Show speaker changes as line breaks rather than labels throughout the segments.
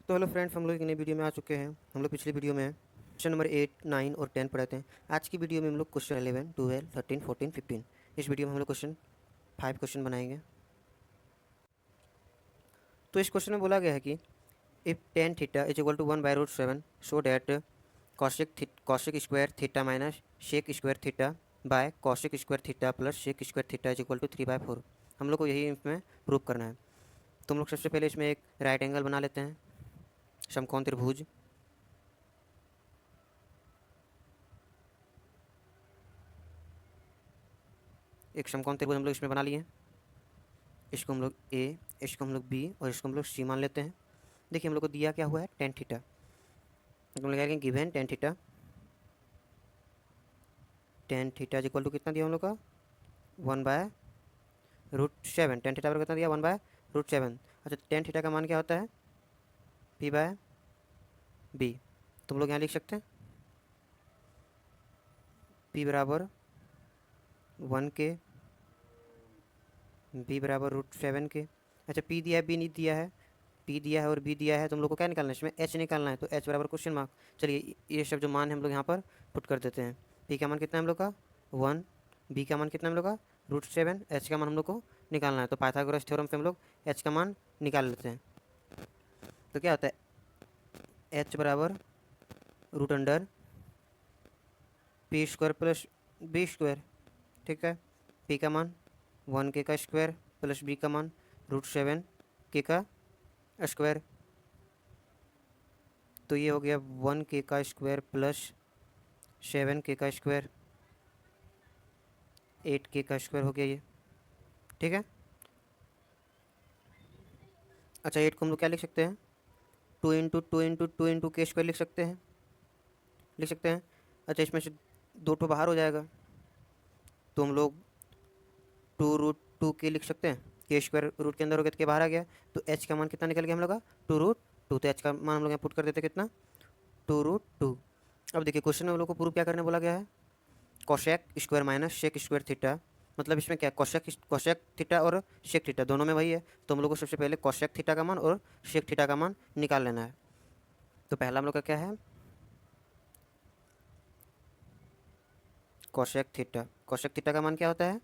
तो hello friends, हम लोग एक नई वीडियो में आ चुके हैं। हम लोग पिछली वीडियो में क्वेश्चन नंबर 8, 9 और 10 पढ़े थे। आज की वीडियो में हम लोग क्वेश्चन 11, 12, 13, 14, 15, इस वीडियो में हम लोग क्वेश्चन 5 क्वेश्चन बनाएंगे। तो इस क्वेश्चन में बोला गया है कि if tan theta is equal to 1/√7 so that cosec square theta minus sec square theta by cosec square theta plus sec square theta is equal to 3/4। हम लोग को यही इसमें प्रूव करना है। तो हम लोग सबसे पहले इसमें एक राइट एंगल बना लेते हैं, समकोण त्रिभुज। एक समकोण त्रिभुज हम लोग इसमें बना लिए। इसको हम लोग ए, इसको हम लोग बी और इसको हम लोग सी मान लेते हैं। देखिए हम लोग को दिया क्या हुआ है, टेन थीटा। तो हम लोग कहेंगे given tan theta is equal to कितना दिया हम लोग का, 1/√7। टेन थीटा पर कितना दिया, 1/√7। अच्छा, टेन थीटा का मान क्या होता है, P/B। तो हम लोग यहाँ लिख सकते हैं P बराबर 1 के, B बराबर √7 के। अच्छा, P दिया है, B नहीं दिया है, P दिया है और B दिया है, तो हम लोग को क्या निकालना है, इसमें H निकालना है। तो H बराबर क्वेश्चन मार्क। चलिए ये सब जो मान है हम लोग यहाँ पर पुट कर देते हैं। P का मान कितना है हम लोग का, 1, B का मान कितना है हम लोग का, √7, H का मान हम लोग को निकालना है। तो पाइथागोरस थ्योरम से हम लोग H का मान निकाल लेते हैं। तो क्या होता है, H बराबर √अंडर P² प्लस B²। ठीक है, P का मान 1 के का स्क्वायर प्लस B का मान √7 के का स्क्वायर। तो ये हो गया 1 के का स्क्वायर प्लस 7 के का स्क्वायर, 8 के का स्क्वायर हो गया ये। ठीक है। अच्छा, 8 को हम लोग क्या लिख सकते हैं, 2 × 2 × 2 × के स्क्वायर लिख सकते हैं। अच्छा, इसमें से 2 ठो बाहर हो जाएगा, तो हम लोग 2√2 के लिख सकते हैं। के स्क्वायर रूट के अंदर हो गया तो के बाहर आ गया। तो एच का मान कितना निकल गया हम लोग का, 2√2। तो एच का मान हम लोग यहाँ पुट कर देते कितना, 2√2। अब देखिए क्वेश्चन में हम लोग को प्रूव क्या करने बोला गया है, cosec square minus sec square theta. मतलब इसमें क्या, कोशेक थीटा और शेक थीटा दोनों में वही है। तो हम लोग को सबसे पहले कोशेक थीटा का मान और शेक थीटा का मान निकाल लेना है। तो पहला हम लोग का क्या है, कोशेक थीटा का मान क्या होता है,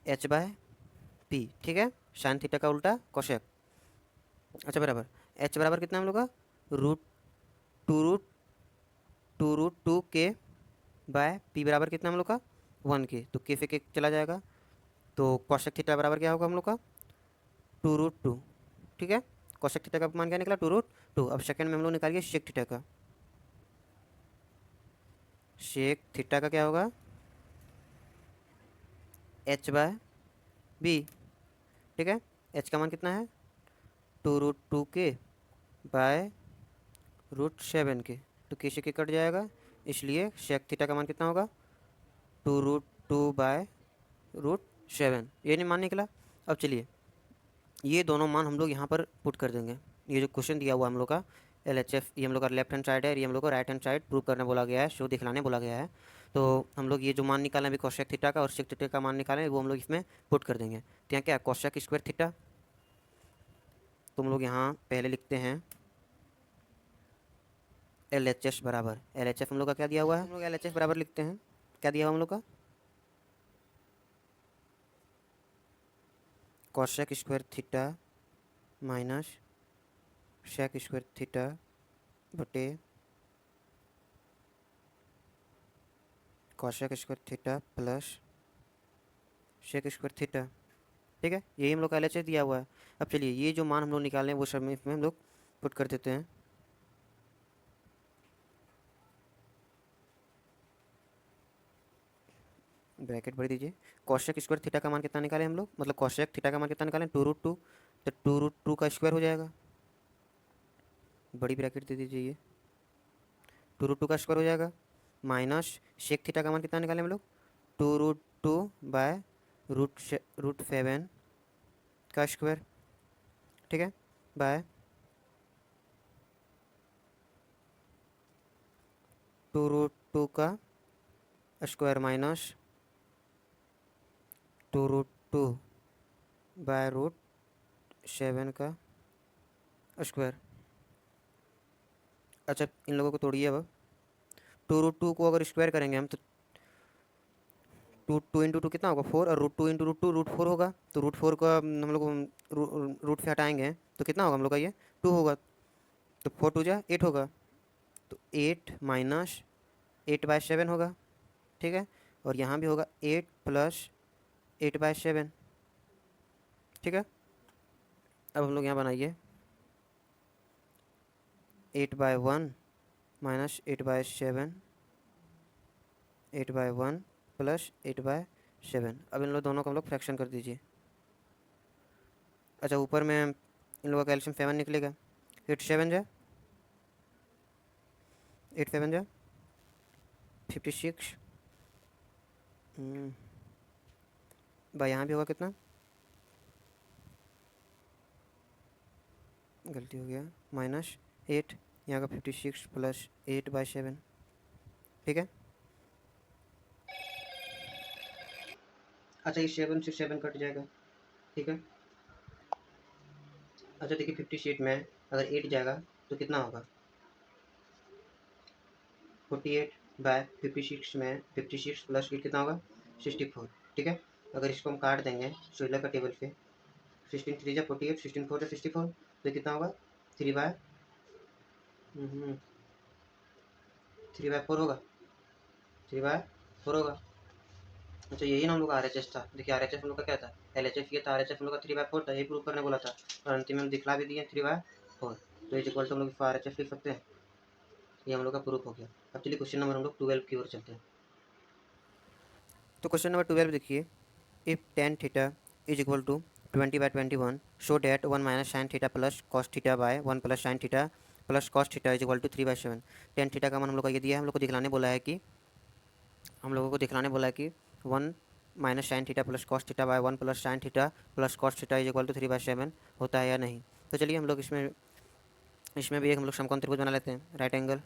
H/P। ठीक है, साइन थीटा का उल्टा कोशेक। अच्छा बराबर, H बराबर कितना हम लोग का, रूट रूट 2√2 के बाय P बराबर कितना हम लोग का, 1 के। तो के से के चला जाएगा, तो कोशेक थीटा बराबर क्या होगा हम लोग का, 2√2। ठीक है, कोशेक थीटा का मान क्या निकला, 2√2। अब सेकंड में हम लोग निकालिए शेक थीटा का। शेक थीटा का क्या होगा, H/B। ठीक है, H का मान कितना है, 2√2 के बाय √7 के। तो के से के कट जाएगा, इसलिए शेक थीटा का मान कितना होगा, 2√2/√7। ये नहीं मान निकला। अब चलिए ये दोनों मान हम लोग यहाँ पर पुट कर देंगे। ये जो क्वेश्चन दिया हुआ हम लोग का LHF, ये हम लोग का लेफ्ट हैंड साइड है और ये हम लोग को राइट हैंड साइड प्रूव करने बोला गया है, शो दिखलाने बोला गया है। तो हम लोग ये जो मान निकालें अभी कोशेक थीटा का और शेक थीटा का मान निकालें, वो हम लोग इसमें पुट कर देंगे। तो यहाँ क्या है, कोशेक स्क्वायर थीटा। तो हम लोग यहाँ पहले लिखते हैं LHS बराबर, LHF हम लोग का क्या दिया हुआ है, हम लोग LHS बराबर लिखते हैं, क्या दिया हुआ हम लोग का, cosec square theta minus sec square theta बटे cosec square theta plus sec square theta. ठीक है, यही हम लोग का LHS दिया हुआ है। अब चलिए ये जो मान हम लोग निकालें वो सब में इसमें हम लोग पुट कर देते हैं। ब्रैकेट भर दीजिए। कोशेक स्क्वायर थीटा का मान कितना निकालें हम लोग, मतलब कोशेक थीटा का मान कितना निकालें, 2√2। तो 2√2 का स्क्वायर हो जाएगा, बड़ी ब्रैकेट दे दीजिए, ये 2√2 का स्क्वायर हो जाएगा, माइनस शेक थीटा का मान कितना निकालें हम लोग, 2√2/√7 का स्क्वायर। ठीक है, बाय 2√2 का स्क्वायर माइनस 2√2/√7 का स्क्वायर। अच्छा इन लोगों को तोड़िए अब। 2√2 को अगर स्क्वायर करेंगे हम तो टू इंटू टू कितना होगा 4, और √2 × √2 √4 होगा। तो √4 का हम लोग रूट से हटाएंगे तो कितना होगा हम लोग का ये 2 होगा। तो 4 × 2 = 8 होगा। तो 8 - 8/7 होगा। ठीक है, और यहाँ भी होगा 8 + 8/7। ठीक है, अब हम लोग यहाँ बनाइए 8/1 - 8/7, 8/1 + 8/7। अब इन लोग दोनों को हम लोग फ्रैक्शन कर दीजिए। अच्छा ऊपर में इन लोगों का एल्शियम 7 निकलेगा। 8 × 7 = 8 × 7 = 56। भाई यहाँ भी होगा कितना, गलती हो गया, -8, यहाँ का 56 + 8/7। ठीक है, अच्छा ये 7 से 7 कट जाएगा। ठीक है, अच्छा देखिए 56 में अगर 8 जाएगा तो कितना होगा, 48/56 में 56 + 8 कितना होगा 64। ठीक है, अगर इसको हम काट देंगे सोलह का टेबल पे, 16 3 = 48, 16 4 = 64, तो कितना होगा 3/4 होगा, 3/4 होगा। अच्छा यही ना हम लोग का RHS था। देखिए RHS हम लोग का क्या था, LHS ये था, RHS हम लोग का 3/4 था, यही प्रूव करने बोला था और अंतिम में हम दिखला भी दिए 3/4। तो इज इक्वल टू हम लोग इसको RHS लिख सकते हैं। ये हम लोग का प्रूफ हो गया। अब चलिए क्वेश्चन नंबर हम लोग 12 की ओर चलते हैं। तो क्वेश्चन नंबर 12 देखिए, if tan theta is equal to 20/21 show that 1 - sin theta plus cos theta by 1 + sin theta plus cos theta is equal to 3/7। tan theta का मान हम लोग का ये दिया है, हम लोग को दिखलाने बोला है कि 1 - sin theta plus cos theta by 1 + sin theta plus cos theta is equal to 3/7 होता है या नहीं। तो चलिए हम लोग इसमें इसमें भी एक हम लोग समकोण त्रिभुज बना लेते हैं, राइट एंगल।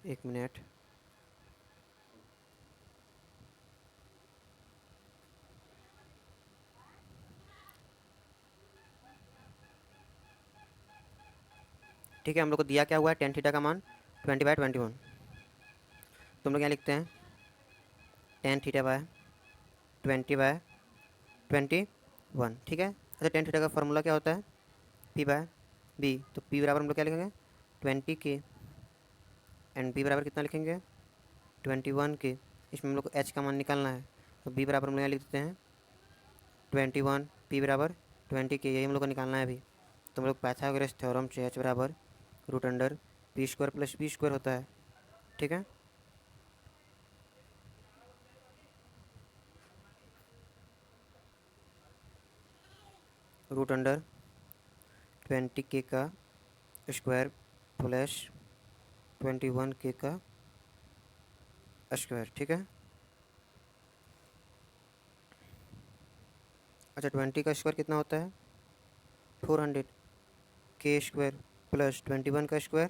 एक मिनट, ठीक है, हम लोग को दिया क्या हुआ है tan थीटा का मान 20/21। तो हम लोग यहाँ लिखते हैं tan थीटा बाय 20/21। ठीक है, अच्छा tan थीटा का फॉर्मूला क्या होता है P/B। तो P बराबर हम लोग क्या लिखेंगे 20K, एंड B बराबर कितना लिखेंगे 21K। इसमें हम लोग को H का मान निकालना है, तो B बराबर हम लोग यहाँ लिख देते हैं 21, P बराबर 20K, यही हम लोग को निकालना है अभी। तो हम लोग पाइथागोरस थ्योरम से H बराबर √P² + B² होता है। ठीक है, √20K का स्क्वायर प्लस 21K का स्क्वायर। ठीक है, अच्छा 20 का स्क्वायर कितना होता है 400K² प्लस 21 का स्क्वायर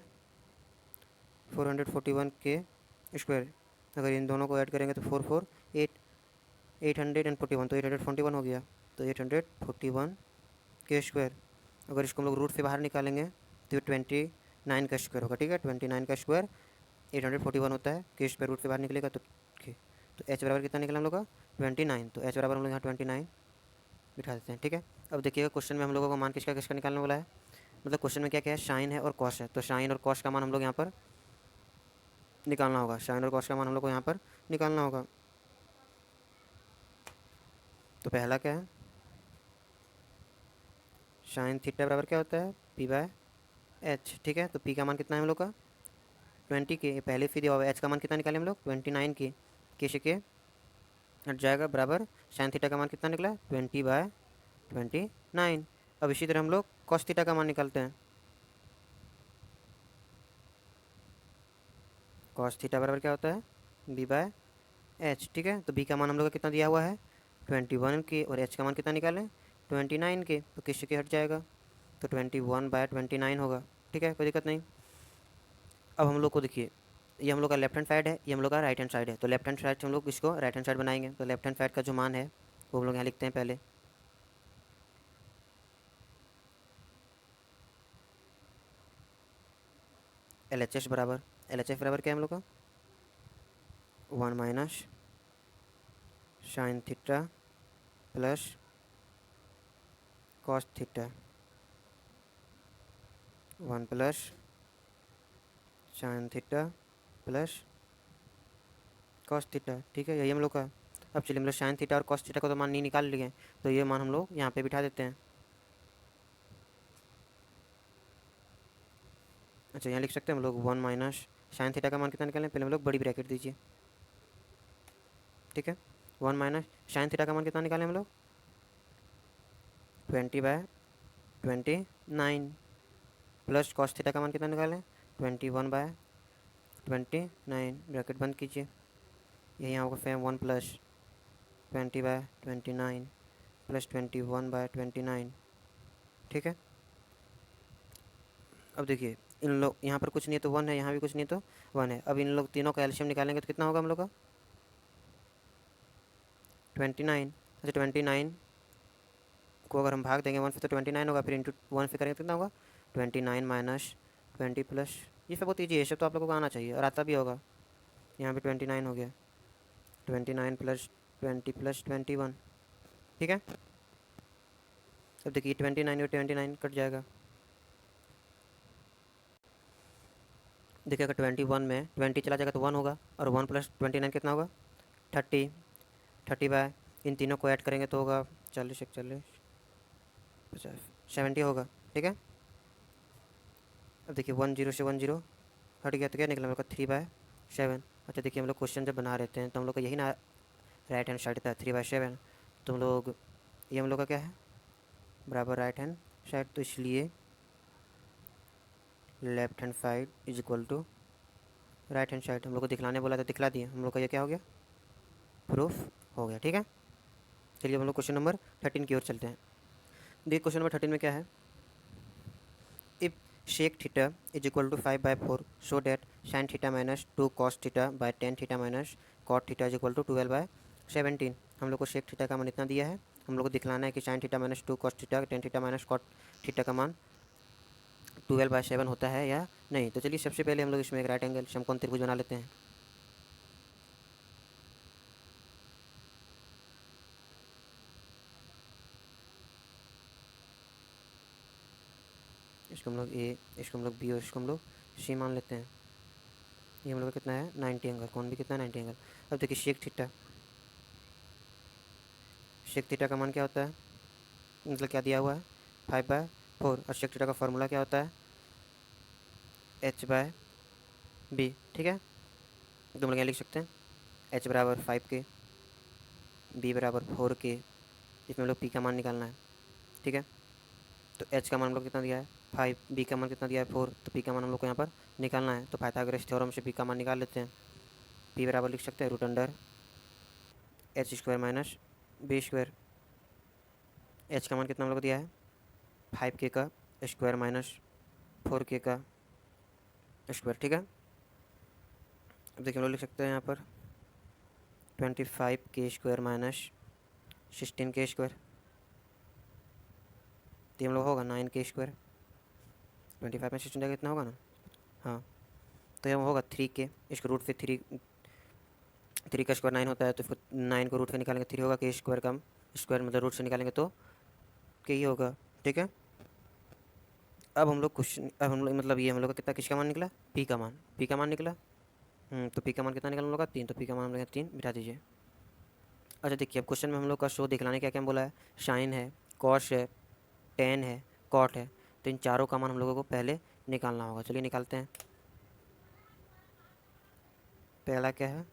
441K²। अगर इन दोनों को ऐड करेंगे तो 841, तो 841 हो गया। तो 841K²। अगर इसको हम लोग रूट से बाहर निकालेंगे तो 29 का स्क्वायर होगा। ठीक है, 29 का स्क्वायर 841 होता है, K² रूट से बाहर निकलेगा तो K। तो H बराबर कितना निकला हम लोग का 29। तो H बराबर हम लोग यहाँ 29 बिठा देते हैं। ठीक है, अब देखिएगा क्वेश्चन में हम लोगों को मान किसका किसका निकालने वाला है, मतलब क्वेश्चन में क्या क्या है, साइन है और कॉस है। तो साइन और कॉस का मान हम लोग यहाँ पर निकालना होगा, साइन और कॉस का मान हम लोग को यहाँ पर निकालना होगा। तो पहला क्या है, साइन थीटा बराबर क्या होता है P/H। ठीक है, तो P का मान कितना है हम लोग का 20K, पहले फिर दिया हुआ है। H का मान कितना निकाले हम लोग 29K, K से K हट जाएगा, बराबर साइन थीटा का मान कितना निकला 20/29। अब इसी तरह हम लोग कॉस थीटा का मान निकालते हैं। कॉस थीटा बराबर क्या होता है B/H। ठीक है, तो B का मान हम लोग का कितना दिया हुआ है 21K, और H का मान कितना निकालें 29K, तो किससे के हट जाएगा, तो 21/29 होगा। ठीक है, कोई दिक्कत नहीं। अब हम लोग को देखिए, ये हम लोग का लेफ्ट हैंड साइड है, ये हम लोग का राइट हैंड साइड है। तो लेफ्ट हैंड साइड से हम लोग इसको राइट हैंड साइड बनाएंगे। तो लेफ्ट हैंड साइड का जो मान है वो हम लोग यहाँ लिखते हैं पहले LHS बराबर, LHF बराबर क्या है हम लोग का, 1 minus sine theta plus cos theta, 1 plus sine theta plus cos theta. ठीक है, यही हम लोग का। अब चलिए हम लोग साइन थीटा और कॉस थीटा को तो मान नहीं निकाल लिए, तो ये मान हम लोग यहाँ पे बिठा देते हैं। अच्छा, यहाँ लिख सकते हैं हम लोग 1 माइनस साइन थीटा का मान कितना निकालें, पहले हम लोग बड़ी ब्रैकेट दीजिए। ठीक है, 1 माइनस साइन थीटा का मान कितना निकालें हम लोग, 20/29 प्लस कॉस थीटा का मान कितना निकालें, 21/29, ब्रैकेट बंद कीजिए। यही यहाँ होगा फैम 1 प्लस 20/29 प्लस 21/29। ठीक है, अब देखिए इन लोग यहाँ पर कुछ नहीं है तो 1 है, यहाँ भी कुछ नहीं तो 1 है। अब इन लोग तीनों का एल्शियम निकालेंगे तो कितना होगा हम लोग का, 29। अच्छा, 29 को अगर हम भाग देंगे 1 से तो 29 होगा, फिर इंटू 1 से करेंगे तो कितना होगा, 29 माइनस 20 प्लस, ये सब बहुत ईजी है, ये सब तो आप लोगों को आना चाहिए और आता भी होगा। यहाँ पे 29 हो गया, 29 प्लस 20 प्लस 21। ठीक है, अब देखिए 29 और 29 कट जाएगा। देखिए अगर 21 में 20 चला जाएगा तो 1 होगा, और 1 प्लस 29 कितना होगा, 30। 30 बाय इन तीनों को ऐड करेंगे तो होगा 40, 41, 50, 70 होगा। ठीक है, अब देखिए 10 से 10 हट गया तो क्या निकला हम लोग का, 3/7। अच्छा देखिए हम लोग क्वेश्चन जब बना रहते हैं तो हम लोग का यही ना राइट हैंड साइड था, 3/7। तो हम लोग ये हम लोग का क्या है, बराबर राइट हैंड साइड, तो इसलिए left hand side is equal to right hand side. हम लोग को दिखलाने बोला तो दिखला दिए, हम लोग का ये क्या हो गया, प्रूफ हो गया। ठीक है, चलिए हम लोग क्वेश्चन नंबर 13 की ओर चलते हैं। देखिए क्वेश्चन नंबर 13 में क्या है, if sec theta is equal to 5/4 so that sin theta minus 2 cos theta by tan theta minus cot theta is equal to 12/17। हम लोग को sec theta का मान इतना दिया है, हम लोग को दिखलाना है कि sin theta minus 2 cos theta tan theta minus cot theta का मान 12/7 होता है या नहीं। तो चलिए सबसे पहले हम लोग इसमें एक राइट एंगल समकोण त्रिभुज बना लेते हैं। इसको हम लोग ए, इसको हम लोग बी और इसको हम लोग सी मान लेते हैं। ये हम लोग का कितना है, 90 एंगल, कौन भी कितना है 90 एंगल। अब देखिए शेक थीटा का मान क्या होता है, मतलब क्या दिया हुआ है, 5/4, और शेक थीटा का फार्मूला क्या होता है, h/b। ठीक है, तो हम लोग यहाँ लिख सकते हैं h बराबर 5 के, b बराबर 4 के, इसमें हम लोग p का मान निकालना है। ठीक है, तो h का मान हम लोग कितना दिया है 5, b का मान कितना दिया है 4, तो p का मान हम लोग को यहाँ पर निकालना है। तो पाइथागोरस थ्योरम से p का मान निकाल लेते हैं। p बराबर लिख सकते हैं √h² माइनस b²। h का मान कितना हम लोग को दिया है 5 के का स्क्वायर माइनस 4 के का स्क्वायर। ठीक है, अब देखिए हम लोग लिख सकते हैं यहाँ पर 25 के² माइनस 16 के², तो हम लोग होगा 9 के²। 25 में 16 कितना होगा ना, हाँ, तो ये होगा 3 के, इसको रूट से 3 का स्क्वायर 9 होता है, तो इसको 9 को रूट से निकालेंगे 3 होगा, के² का स्क्वायर मतलब रूट से निकालेंगे तो के ही होगा। ठीक है, अब हम लोग क्वेश्चन, अब हम लोग मतलब ये हम लोग का कितना, किसका मान निकला, पी का मान, पी का मान निकला। तो पी का मान कितना निकला हम लोग का 3, तो पी का मान हम लोग 3 बिठा दीजिए। अच्छा देखिए अब क्वेश्चन में हम लोग का शो दिखलाने क्या क्या बोला है, साइन है, कॉस है, टेन है, कॉट है, तो इन चारों का मान हम लोगों को पहले निकालना होगा। चलिए निकालते हैं। पहला क्या है,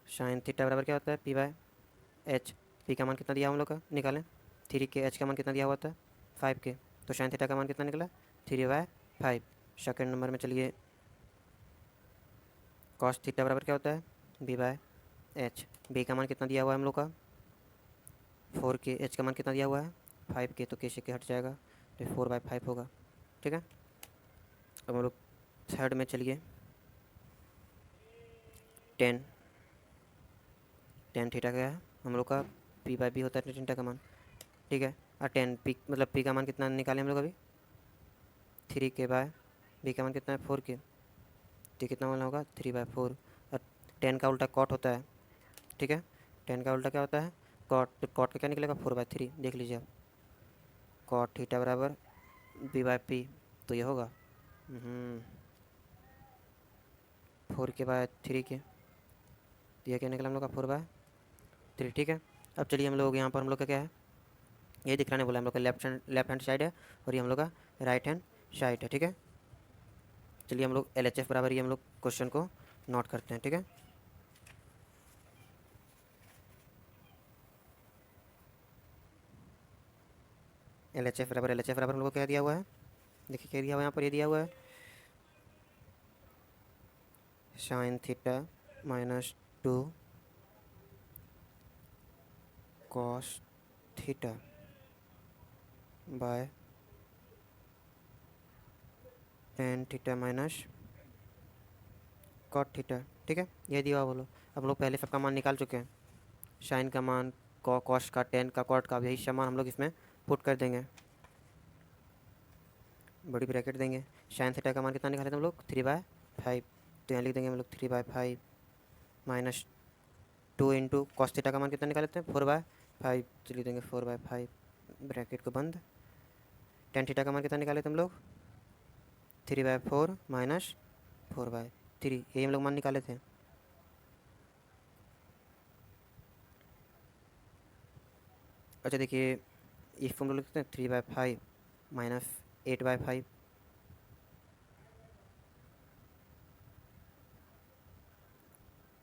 साइन थीटा बराबर क्या होता है p/h। पी का मान कितना दिया हम लोग का, निकालें 3 के, h का मान कितना दिया हुआ था 5 के, तो साइन थीटा का मान कितना निकला 3/5। सेकेंड नंबर में चलिए कॉस थीटा बराबर क्या होता है b/h। बी का मान कितना दिया हुआ है हम लोग का 4 के, h का मान कितना दिया हुआ है 5 के, तो के हट जाएगा तो 4/5 होगा। ठीक है, अब हम लोग थर्ड में चलिए टेन, टेन थीटा क्या है हम लोग का p/b होता है टेन थीटा का मान। ठीक है, और टेन पी मतलब पी का मान कितना निकाले हम लोग अभी 3 के/b, बी का मान कितना है 4 के, तो कितना मान होगा 3/4। और 10 का उल्टा कॉट होता है, ठीक है, 10 का उल्टा क्या होता है कॉट, तो कॉट का क्या निकलेगा 4/3, देख लीजिए आप, कॉट थीटा बराबर b/p, तो ये होगा 4 के/3 के, तो ये क्या निकला हम लोग का 4/3, ठीक है। अब चलिए हम लोग यहाँ पर हम लोग का क्या है, ये दिखलाने बोला हम लोग का लेफ्ट हैंड साइड है और ये हम लोग का राइट हैंड साइड है, ठीक है। चलिए हम लोग LHF बराबर ये हम लोग क्वेश्चन को नोट करते हैं, ठीक है। LHF बराबर हम लोग को क्या दिया हुआ है, देखिए क्या दिया हुआ है यहाँ पर, ये दिया हुआ है sin theta -2 cos theta bye tan theta cot theta, ठीक है, ये दिया हुआ बोलो। हम लोग पहले सबका मान निकाल चुके हैं, साइन का मान, कॉस का, टेन का, कॉट का, यही सब मान हम लोग इसमें पुट कर देंगे, बड़ी ब्रैकेट देंगे। साइन थीटा का मान कितना निकाले थे हम लोग 3/5, तो यहाँ लिख देंगे हम लोग 3/5 -2 इंटू कॉस थीटा का मान कितना निकाले थे 4/5, तो लिख देंगे 4/5 ब्रैकेट को बंद। टेन थीटा का मान कितना निकाले थे हम लोग 3/4 -4/3, यही हम लोग मान निकाले थे। अच्छा देखिए, इस हम लोग लिखते हैं 3/5 -8/5,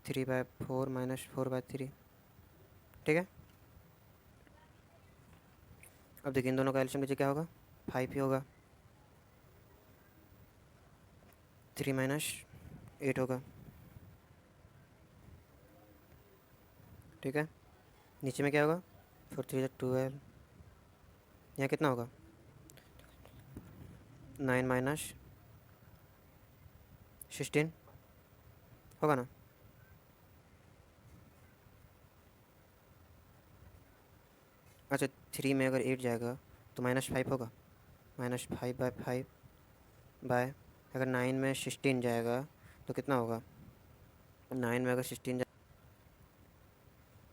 3/4 -4/3, ठीक है। अब देखिए इन दोनों का एलसीएम नीचे क्या होगा 5 ही होगा, 3 - 8 होगा, ठीक है। नीचे में क्या होगा 4 3 12, यहाँ कितना होगा 9 - 16 होगा ना। अच्छा 3 में अगर 8 जाएगा तो -5 होगा, -5/5 बाय, अगर 9 में 16 जाएगा तो कितना होगा, 9 में अगर 16 जाए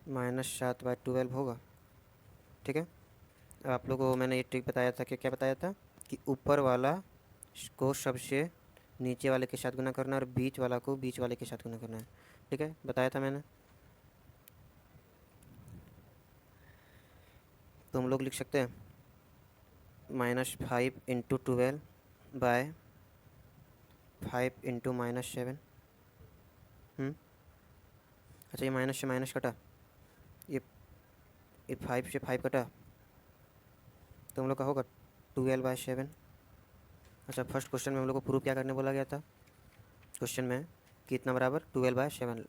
-7/12 होगा, ठीक है। अब आप लोगों को मैंने ये ट्रिक बताया था कि क्या बताया था कि ऊपर वाला को सबसे नीचे वाले के साथ गुना करना है और बीच वाला को बीच वाले के साथ गुना करना है, ठीक है, बताया था मैंने। तो हम लोग लिख सकते हैं -5 इंटू 12 बाय 5 इंटू -7। अच्छा ये माइनस से माइनस कटा, ये ये 5 से 5 कटा, तो हम लोग का होगा 12/7। अच्छा फर्स्ट क्वेश्चन में हम लोग को प्रूफ क्या करने बोला गया था क्वेश्चन में, कि इतना बराबर 12/7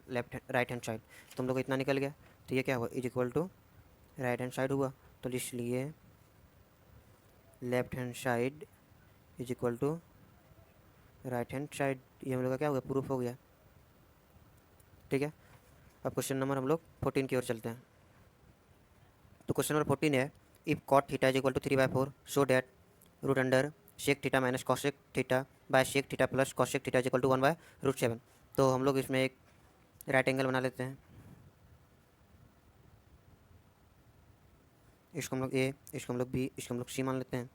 राइट हैंड साइड, तो हम लोग को इतना निकल गया, तो ये क्या हुआ is equal to right hand side हुआ, तो इसलिए left hand side is equal to right hand side, ये हम लोग का क्या हुआ प्रूफ हो गया, ठीक है। अब क्वेश्चन नंबर हम लोग 14 की ओर चलते हैं। तो क्वेश्चन नंबर 14 है, if cot theta is equal to 3/4 so that root under sec theta minus cosec theta by sec theta plus cosec theta is equal to 1/√7। तो हम लोग इसमें एक राइट एंगल बना लेते हैं, इसको हम लोग ए, इसको हम लोग बी, इसको हम लोग सी मान लेते हैं।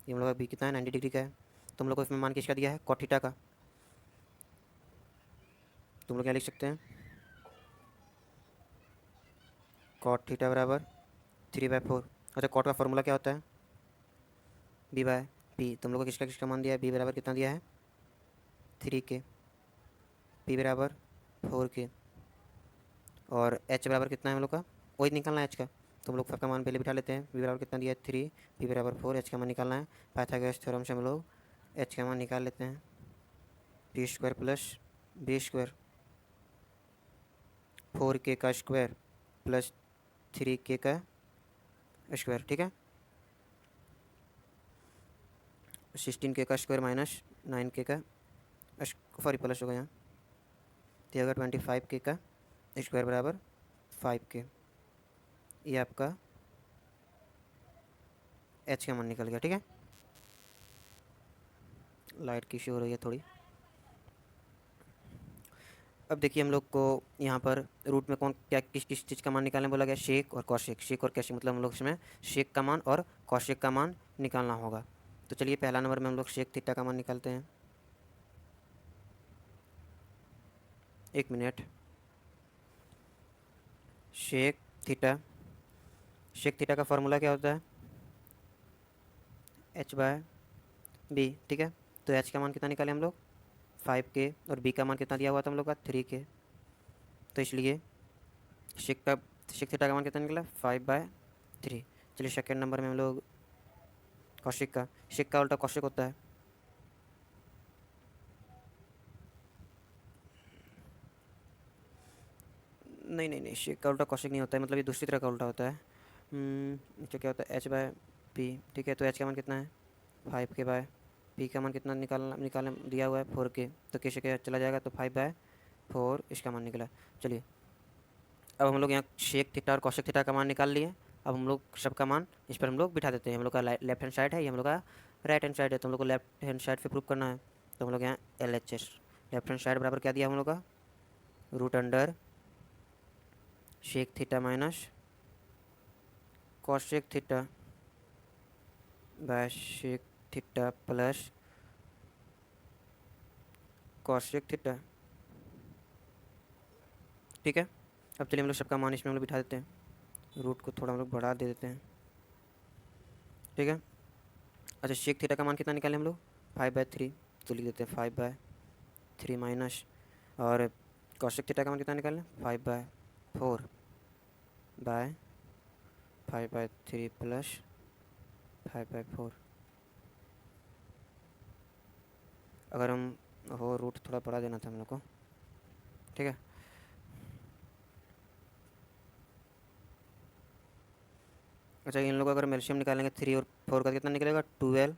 ये हम लोग का बी कितना है 90 डिग्री का है, तो हम लोग को इसमें मान किसका दिया है कॉट थीटा का, तो हम लोग क्या लिख सकते हैं कॉट थीटा बराबर 3/4। अच्छा कॉट का फॉर्मूला क्या होता है b/p, तो हम लोग को किसका किसका मान दिया है, b बराबर कितना दिया है 3 के, p बराबर 4 के, और h बराबर कितना है हम लोग का वही निकालना है h का, तो हम लोग का मान पहले बिठा लेते हैं, b बराबर कितना दिया है 3, p बराबर 4, h का मान निकालना है। पाइथागोरस थ्योरम से हम लोग h का मान निकाल लेते हैं, p² प्लस b², 4k का स्क्वायर प्लस 3k का स्क्वायर, ठीक है, 16k का स्क्वायर माइनस 9k का सॉरी प्लस होगा यहाँ, तो अगर 25k का स्क्वायर बराबर 5k, ये आपका h का मान निकल गया, ठीक है। लाइट की इशू हो रही है थोड़ी। अब देखिए हम लोग को यहाँ पर रूट में कौन क्या किस किस चीज़ का मान निकालने बोला गया, शेक और कौशिक। शेक और कौशिक मतलब हम लोग इसमें शेक का मान और कौशिक का मान निकालना होगा। तो चलिए पहला नंबर में हम लोग शेक थीटा का मान निकालते हैं। 1 minute. Shake theta, shake theta का फॉर्मूला क्या होता है, h/b। ठीक है, तो h का मान कितना निकाले हम लोग 5k और b का मान कितना दिया हुआ था हम लोग का 3k। तो इसलिए शेक का शेक थीटा का मान कितना निकला 5/3। चलिए सेकेंड नंबर में हम लोग कौशिक का, शेक का उल्टा कौशिक होता है। नहीं नहीं नहीं, शेक का उल्टा कौशिक नहीं होता है, मतलब ये दूसरी तरह का उल्टा होता है। तो क्या होता है h/p। ठीक है, तो h का मान कितना है 5k, p का मान कितना निकालने दिया हुआ है 4k। तो k से k चला जाएगा तो 5/4 इसका मान निकला। चलिए अब हम लोग यहाँ शेक थीटा और कौशिक थीटा का मान निकाल लिए। अब हम लोग सबका मान इस पर हम लोग बिठा देते हैं। हम लोग का लेफ्ट हैंड साइड है, ये हम लोग का राइट हैंड साइड है, तो हम लोग को लेफ्ट हैंड साइड पे प्रूव करना है। तो हम लोग यहाँ LHS लेफ्ट हैंड साइड बराबर क्या दिया हम लोग का √under shake theta minus Kaushik theta by shake theta plus Kaushik theta. ठीक है, अब चलिए हम लोग सबका मान इसमें हम लोग बिठा देते हैं। रूट को थोड़ा हम लोग बढ़ा दे देते हैं। ठीक है, अच्छा शेक थीटा का मान कितना निकालें हम लोग 5/3, तो लिख देते हैं 5/3 माइनस, और कौशिक थीटा का मान कितना निकालें 5/4 प्लस 5/4। अगर हम हो रूट थोड़ा बढ़ा देना था हम लोग को। ठीक है, अच्छा इन लोगों का अगर हम एलसीएम निकालेंगे 3 और 4 का कितना निकलेगा 12।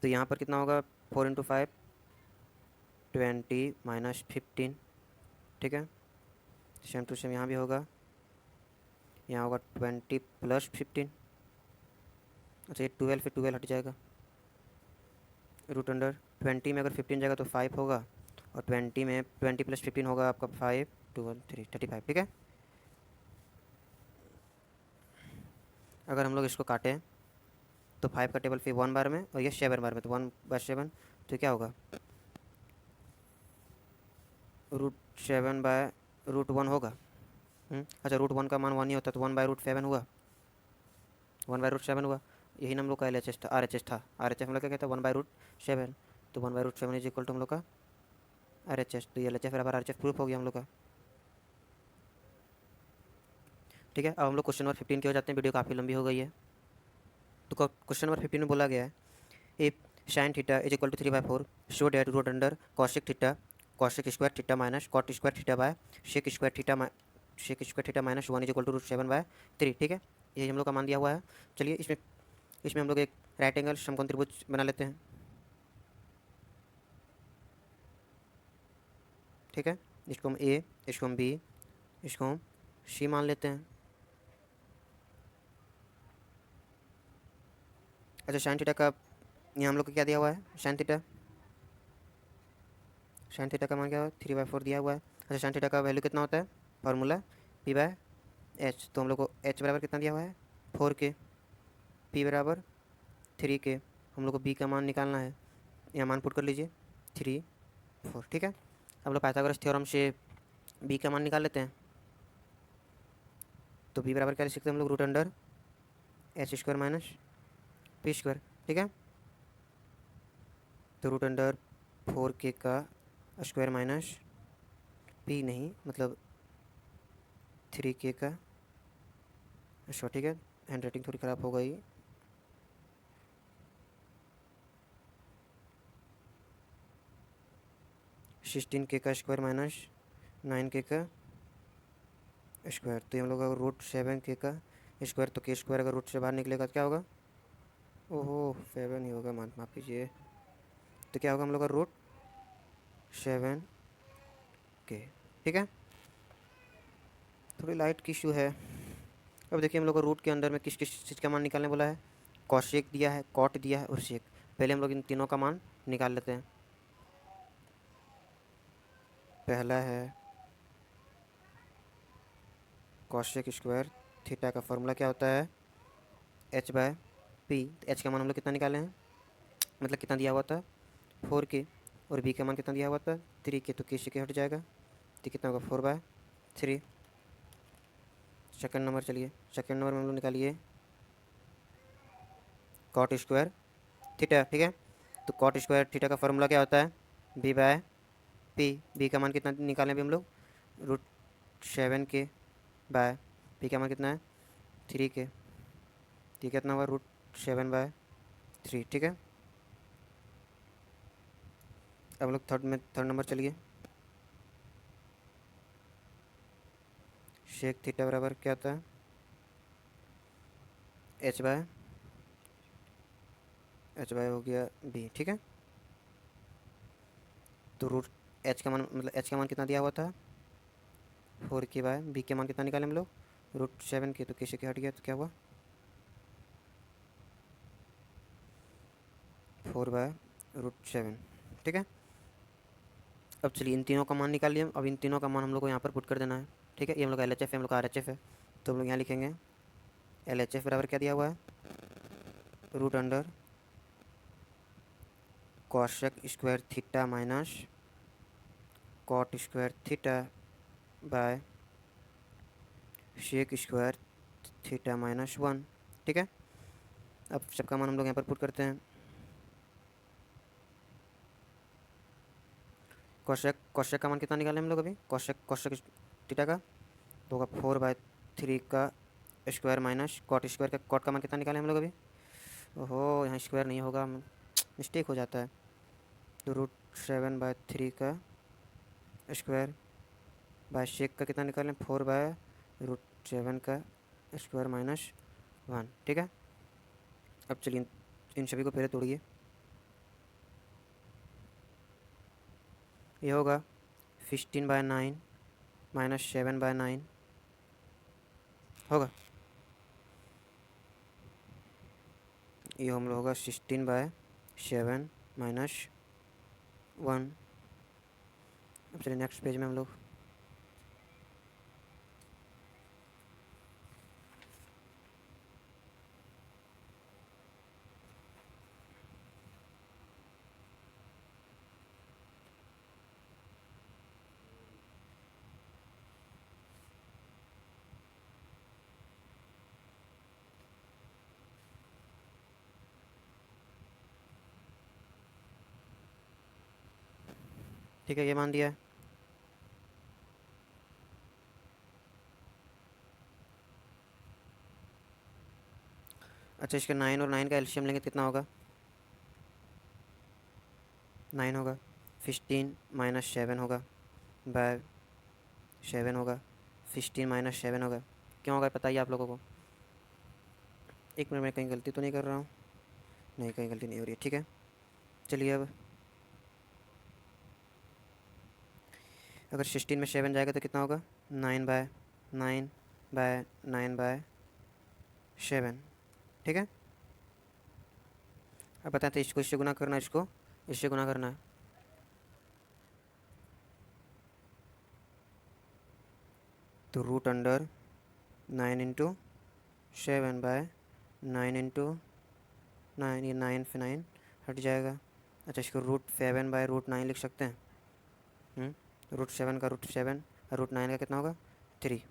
तो यहाँ पर कितना होगा 4 × 5 20 माइनस 15। ठीक है, सेम टू सेम यहाँ भी होगा, यहाँ होगा 20 प्लस 15। अच्छा ये 12 फिर 12 हट जाएगा, √अंडर 20 में अगर 15 जाएगा तो 5 होगा, और 20 में 20 प्लस 15 होगा आपका 5 2 1 3 35। ठीक है, अगर हम लोग इसको काटें तो 5 का टेबल फिर 1 बार में और ये 7 बार में, तो 1/7। तो क्या होगा √7/√1 होगा। अच्छा √1 का मान 1 ही होता है, तो 1/√7 हुआ, 1/√7 हुआ। यही हम लोग का LHS था, RHS था। RHS हम लोग क्या कहता है 1/√7। तो 1/√7 इज इक्वल टू हम लोग का RHS। तो ये LHS बराबर RHS प्रूफ हो गया हम लोग का। ठीक है, अब हम लोग क्वेश्चन नंबर 15 के हो जाते हैं, वीडियो काफ़ी लंबी हो गई है। तो क्वेश्चन नंबर 15 में बोला गया है if sin theta is equal to 3/4 show that √अंडर cosec theta cosec square theta minus cot square theta by sec square theta minus 1 is equal to √7/3। ठीक है, ये हम लोग का मान दिया हुआ है। चलिए इसमें इसमें हम लोग एक राइट एंगल समकोण त्रिभुज बना लेते हैं। ठीक है, इसको हम A, इसको हम B, इसको हम C मान लेते हैं। अच्छा साइन थीटा का यहाँ हम लोग को क्या दिया हुआ है साइन थीटा का मान क्या हुआ 3/4 दिया हुआ है। अच्छा साइन थीटा का वैल्यू कितना होता है फार्मूला P/H। तो हम लोग को H बराबर कितना दिया हुआ है 4k, P बराबर 3k। हम लोग को B का मान निकालना है, यहाँ मान पुट कर लीजिए 3 4। ठीक है, हम लोग पाइथागोरस थ्योरम से B का मान निकाल लेते हैं। तो B बराबर क्या लिख सकते हैं हम लोग √अंडर H² माइनस P²। ठीक है, तो √अंडर 4k का स्क्वायर माइनस P नहीं मतलब 3k का स्क्वायर। ठीक है, हैंड राइटिंग थोड़ी ख़राब हो गई। (16k का स्क्वायर माइनस 9k का स्क्वायर। तो हम लोग का √7k का स्क्वायर, तो k स्क्वायर अगर रूट से बाहर निकलेगा तो क्या होगा, ओहो 7 ही होगा, माफ़ कीजिए। तो क्या होगा हम लोग का √7k। ठीक है, थोड़ी लाइट की इशू है। अब देखिए हम लोग को रूट के अंदर में किस किस चीज़ का मान निकालने बोला है, कौशिक दिया है, कॉट दिया है और शेक। पहले हम लोग इन तीनों का मान निकाल लेते हैं। पहला है कॉशेक स्क्वायर थीटा का फॉर्मूला क्या होता है, एच बाय पी। एच का मान हम लोग कितना निकाले हैं, मतलब कितना दिया हुआ था 4 के, और बी का मान कितना दिया हुआ था 3 के, तो के हट जाएगा, तो कितना होगा 4/3। सेकंड नंबर, चलिए सेकंड नंबर में हम लोग निकालिए कॉट स्क्वायर थीटा, ठीक है। तो कॉट स्क्वायर थीटा का फॉर्मूला क्या होता है, बी बाय पी। बी का मान कितना निकालें अभी हम लोग, √7 के बाय पी का मान कितना है 3 के, तो कितना हुआ √7/3, ठीक है। अब हम लोग थर्ड नंबर चलिए, शेक थीटा बराबर क्या होता है, एच बाय हो गया बी, ठीक है। तो रूट एच का मान, मतलब एच का मान कितना दिया हुआ था 4 के बाय बी के मान कितना निकाले हम लोग √7 के, तो कैसे के हट गया, तो क्या हुआ 4/√7, ठीक है। अब चलिए इन तीनों का मान निकाल लिया। अब इन तीनों का मान हम लोग को यहाँ पर पुट कर देना है, ठीक है। ये हम लोग का LHF है, हम लोग का RHF है, तो हम लोग यहाँ लिखेंगे LHF बराबर क्या दिया हुआ है, root under cosec square theta minus cot square theta by sec square theta -1, ठीक है। अब सबका मान हम लोग यहाँ पर पुट करते हैं। कॉशेक का मान कितना निकाले हम लोग अभी, कॉशेक थीटा का, तो होगा 4/3 का स्क्वायर माइनस कॉट का मान कितना निकाले हम लोग अभी, ओहो यहाँ स्क्वायर नहीं होगा, मिस्टेक हो जाता है। तो √7/3 का स्क्वायर बाय शेक का कितना निकालें 4/√7 का स्क्वायर -1, ठीक है। अब चलिए इन सभी को पहले तोड़िए। ये होगा 15/9 -7/9 होगा, ये हम लोग होगा 16/7 -1। अब चलिए नेक्स्ट पेज में हम लोग ठीक है, ये मान दिया है। अच्छा, इसके 9 और 9 का एलसीएम लेंगे तो कितना होगा, 9 होगा, 15 - 7 होगा, बाय 7 होगा, 15 - 7 होगा। क्यों होगा बताइए आप लोगों को, एक मिनट में कहीं गलती तो नहीं कर रहा हूँ, नहीं कहीं गलती नहीं हो रही है, ठीक है। चलिए अब अगर 16 में 7 जाएगा तो कितना होगा 9/9/9/7, ठीक है। अब बताते हैं, इसको इससे गुना करना है, इसको इससे गुना करना है, तो रूट अंडर 9 × 7/9 ये 9 फिर 9 हट जाएगा। अच्छा, इसको √7/√9 लिख सकते हैं, √7 का √7 और √9 का कितना होगा 3।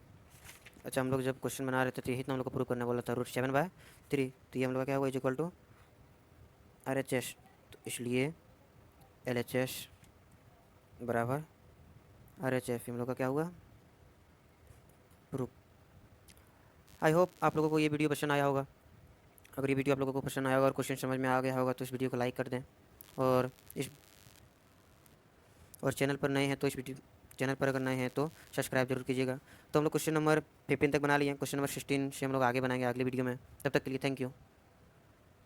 अच्छा, हम लोग जब क्वेश्चन बना रहे थे तो यही तो हम लोग को प्रूव करने बोला था √7/3, तो ये हम लोग का क्या होगा इज इक्वल टू RHS, तो इसलिए LHS बराबर RHF हम लोग का क्या हुआ प्रूफ। आई होप आप लोगों को ये वीडियो पसंद आया होगा। अगर ये वीडियो आप लोगों को पसंद आया होगा और क्वेश्चन समझ में आ गया होगा तो इस वीडियो को लाइक कर दें, और चैनल पर नए हैं तो चैनल पर अगर नए हैं तो सब्सक्राइब जरूर कीजिएगा। तो हम लोग क्वेश्चन नंबर 15 तक बना लिए हैं, क्वेश्चन नंबर 16 से हम लोग आगे बनाएंगे अगली वीडियो में। तब तक के लिए थैंक यू।